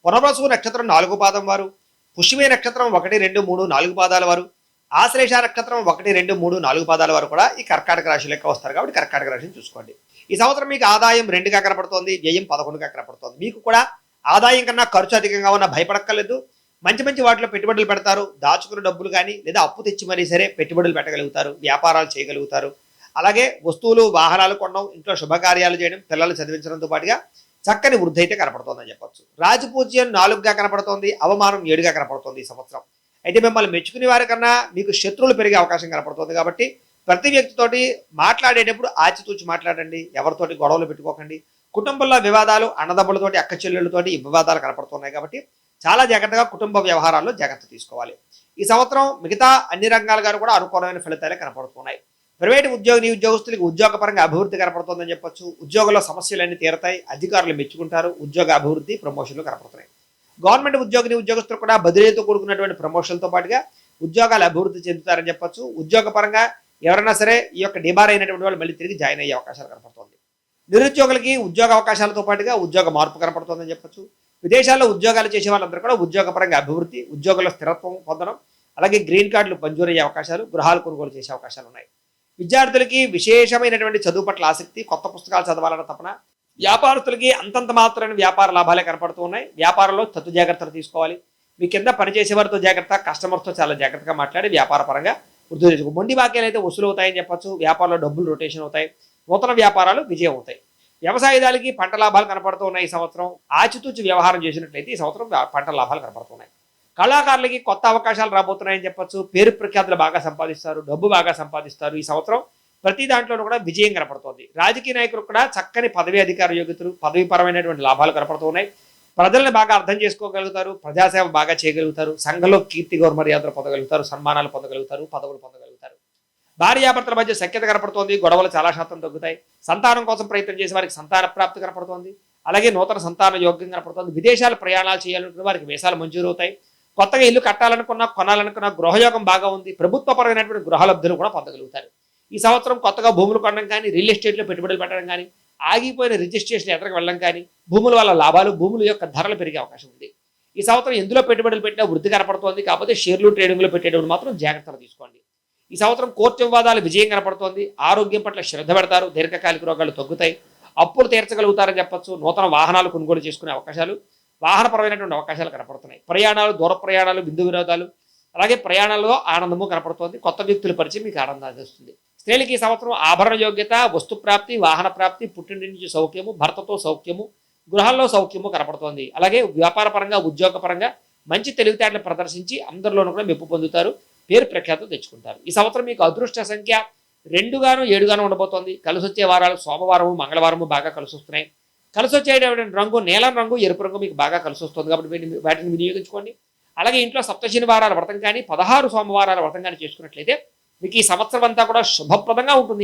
పునర్వసు నక్షత్రం 4 పాదం వారు, పుష్యమి నక్షత్రం 1, 2, 3, 4 పాదాల వారు, ఆశ్లేష నక్షత్రం 1, 2, 3, 4 పాదాల వారు కూడా ఈ కర్కాటక రాశి లెక్క వస్తారు కాబట్టి కర్కాటక రాశిని చూసుకోండి. ఈ సంవత్సరం మీకు ఆదాయం 2గా కనపడుతోంది, వ్యయం 11గా కనపడుతోంది. మీకు కూడా ఆదాయం కన్నా ఖర్చు అధికంగా ఉన్న భయపడక్కర్లేదు. మంచి మంచి వాటిలో పెట్టుబడులు పెడతారు. దాచుకున్న డబ్బులు కానీ లేదా అప్పు తెచ్చి మరీ సరే పెట్టుబడులు పెట్టగలుగుతారు, వ్యాపారాలు చేయగలుగుతారు. అలాగే వస్తువులు వాహనాలు కొనడం, ఇంట్లో శుభకార్యాలు చేయడం, పిల్లలు చదివించడంతో పాటుగా చక్కని వృద్ధి అయితే కనపడుతోందని చెప్పొచ్చు. రాజపూజ్యం 4గా కనపడుతోంది, అవమానం 7గా కనపడుతోంది ఈ సంవత్సరం. అయితే మిమ్మల్ని మెచ్చుకునే వారి కన్నా మీకు శత్రువులు పెరిగే అవకాశం కనపడుతుంది కాబట్టి ప్రతి వ్యక్తితోటి మాట్లాడేటప్పుడు ఆచితూచి మాట్లాడండి. ఎవరితోటి గొడవలు పెట్టుకోకండి. కుటుంబంలో వివాదాలు, అన్నదమ్ములతోటి అక్క చెల్లెళ్ళతోటి వివాదాలు కనపడుతున్నాయి కాబట్టి చాలా జాగ్రత్తగా కుటుంబ వ్యవహారాల్లో జాగ్రత్త తీసుకోవాలి. ఈ సంవత్సరం మిగతా అన్ని రంగాలుగా కూడా అనుకూలమైన ఫలితాలే కనపడుతున్నాయి. ప్రైవేటు ఉద్యోగస్తులకు ఉద్యోగపరంగా అభివృద్ధి కనపడుతుందని చెప్పొచ్చు. ఉద్యోగంలో సమస్యలన్నీ తీరతాయి, అధికారులు మెచ్చుకుంటారు, ఉద్యోగ అభివృద్ధి, ప్రమోషన్లు కనపడుతున్నాయి. గవర్నమెంట్ ఉద్యోగస్తులు కూడా బదిలీతో కూడుకున్నటువంటి ప్రమోషన్లతో పాటుగా ఉద్యోగాలు అభివృద్ధి చెందుతారని చెప్పొచ్చు. ఉద్యోగపరంగా ఎవరైనా సరే ఈ యొక్క డిబార్ అయినటువంటి వాళ్ళు మళ్ళీ తిరిగి జాయిన్ అయ్యే అవకాశాలు కనపడుతుంది. నిరుద్యోగులకి ఉద్యోగ అవకాశాలతో పాటుగా ఉద్యోగ మార్పు కనపడుతుందని చెప్పొచ్చు. విదేశాల్లో ఉద్యోగాలు చేసే వాళ్ళందరూ కూడా ఉద్యోగపరంగా అభివృద్ధి, ఉద్యోగంలో స్థిరత్వం పొందడం, అలాగే గ్రీన్ కార్డులు మంజూరయ్యే అవకాశాలు, గృహాలు కొనుగోలు చేసే అవకాశాలు ఉన్నాయి. విద్యార్థులకి విశేషమైనటువంటి చదువు పట్ల ఆసక్తి, కొత్త పుస్తకాలు చదవాలన్న తపన. వ్యాపారస్తులకి అంతంత మాత్రమైన వ్యాపార లాభాలే కనపడుతూ ఉన్నాయి. వ్యాపారంలో తత్తు జాగ్రత్తలు తీసుకోవాలి. మీ కింద పనిచేసేవారితో జాగ్రత్త, కస్టమర్స్తో చాలా జాగ్రత్తగా మాట్లాడి వ్యాపార పరంగా వృద్ధి చేసుకో. మొండి బాకీలు అయితే వసూలు అవుతాయని చెప్పొచ్చు. వ్యాపారంలో డబ్బులు రొటేషన్ అవుతాయి. నూతన వ్యాపారాలు విజయం అవుతాయి. వ్యవసాయదారులకి పంట లాభాలు కనపడుతూ ఉన్నాయి. ఈ సంవత్సరం ఆచితూచి వ్యవహారం చేసినట్లయితే ఈ సంవత్సరం పంట లాభాలు కనపడుతున్నాయి. కళాకారులకి కొత్త అవకాశాలు రాబోతున్నాయని చెప్పొచ్చు. పేరు ప్రఖ్యాతులు బాగా సంపాదిస్తారు, డబ్బు బాగా సంపాదిస్తారు. ఈ సంవత్సరం ప్రతి దాంట్లోనూ కూడా విజయం కనపడుతుంది. రాజకీయ నాయకులు కూడా చక్కని పదవి అధికార యోగ్యతలు, పదవిపరమైనటువంటి లాభాలు కనపడుతున్నాయి. ప్రజల్ని బాగా అర్థం చేసుకోగలుగుతారు, ప్రజాసేవ బాగా చేయగలుగుతారు, సంఘంలో కీర్తి గౌరవమర్యాదలు పొందగలుగుతారు, సన్మానాలు పొందగలుగుతారు, పదవులు పొందగలుగుతారు. భార్యాభర్తల మధ్య సఖ్యత కనపడుతోంది, గొడవలు చాలా శాతం తగ్గుతాయి. సంతానం కోసం ప్రయత్నం చేసే వారికి సంతాన ప్రాప్తి కనపడుతోంది. అలాగే నూతన సంతాన యోగ్యం కనపడుతోంది. విదేశాలు ప్రయాణాలు చేయాలనుకున్న వారికి వీసాలు మంజూరు అవుతాయి. కొత్తగా ఇల్లు కట్టాలనుకున్నా, కొనాలనుకున్న గృహయోగం బాగా ఉంది. ప్రభుత్వపరమైనటువంటి గృహలబ్ధులు కూడా పొందగలుగుతారు. ఈ సంవత్సరం కొత్తగా భూములు కొనడం కానీ, రియల్ ఎస్టేట్లో పెట్టుబడులు పెట్టడం కానీ, ఆగిపోయిన రిజిస్ట్రేషన్ ఎదురుకు వెళ్ళడం కానీ, భూముల వల్ల లాభాలు, భూముల యొక్క ధరలు పెరిగే అవకాశం ఉంది. ఈ సంవత్సరం ఎందులో పెట్టుబడులు పెట్టినా వృద్ధి కనపడుతోంది. కాకపోతే షేర్లు ట్రేడింగ్లో పెట్టేటప్పుడు మాత్రం జాగ్రత్తలు తీసుకోండి. ఈ సంవత్సరం కోర్టు వివాదాలు విజయం కనపడుతోంది. ఆరోగ్యం పట్ల శ్రద్ధ పెడతారు, దీర్ఘకాలిక రోగాలు తగ్గుతాయి, అప్పులు తీర్చగలుగుతారని చెప్పొచ్చు. నూతన వాహనాలు కొనుగోలు చేసుకునే అవకాశాలు, వాహనపరమైనటువంటి అవకాశాలు కనపడుతున్నాయి. ప్రయాణాలు, దూర ప్రయాణాలు, బిందు వినోదాలు, అలాగే ప్రయాణాల్లో ఆనందము కనపడుతోంది. కొత్త వ్యక్తుల పరిచయం మీకు ఆనందాన్ని ఇస్తుంది. స్త్రీలకి ఈ సంవత్సరం ఆభరణ యోగ్యత, వస్తు ప్రాప్తి, వాహన ప్రాప్తి, పుట్టింటి నుంచి సౌఖ్యము, భర్తతో సౌఖ్యము, గృహాల్లో సౌఖ్యము కనపడుతోంది. అలాగే వ్యాపార పరంగా, ఉద్యోగ పరంగా మంచి తెలివితేటలు ప్రదర్శించి అందరిలోనూ కూడా మెప్పు పొందుతారు, పేరు ప్రఖ్యాతులు తెచ్చుకుంటారు. ఈ సంవత్సరం మీకు అదృష్ట సంఖ్య 2గాను 7గాను ఉండబోతోంది. కలిసి వచ్చే వారాలు సోమవారము, మంగళవారము బాగా కలిసి వస్తున్నాయి. కలిసి వచ్చేటువంటి రంగు నీలం రంగు, ఎరుపు రంగు మీకు బాగా కలిసి వస్తుంది కాబట్టి వాటిని వినియోగించుకోండి. అలాగే ఇంట్లో సప్తశని వారాల వ్రతం కానీ, 16 సోమవారాల వ్రతం కానీ చేసుకున్నట్లయితే మీకు ఈ సంవత్సరం అంతా కూడా శుభప్రదంగా ఉంటుంది.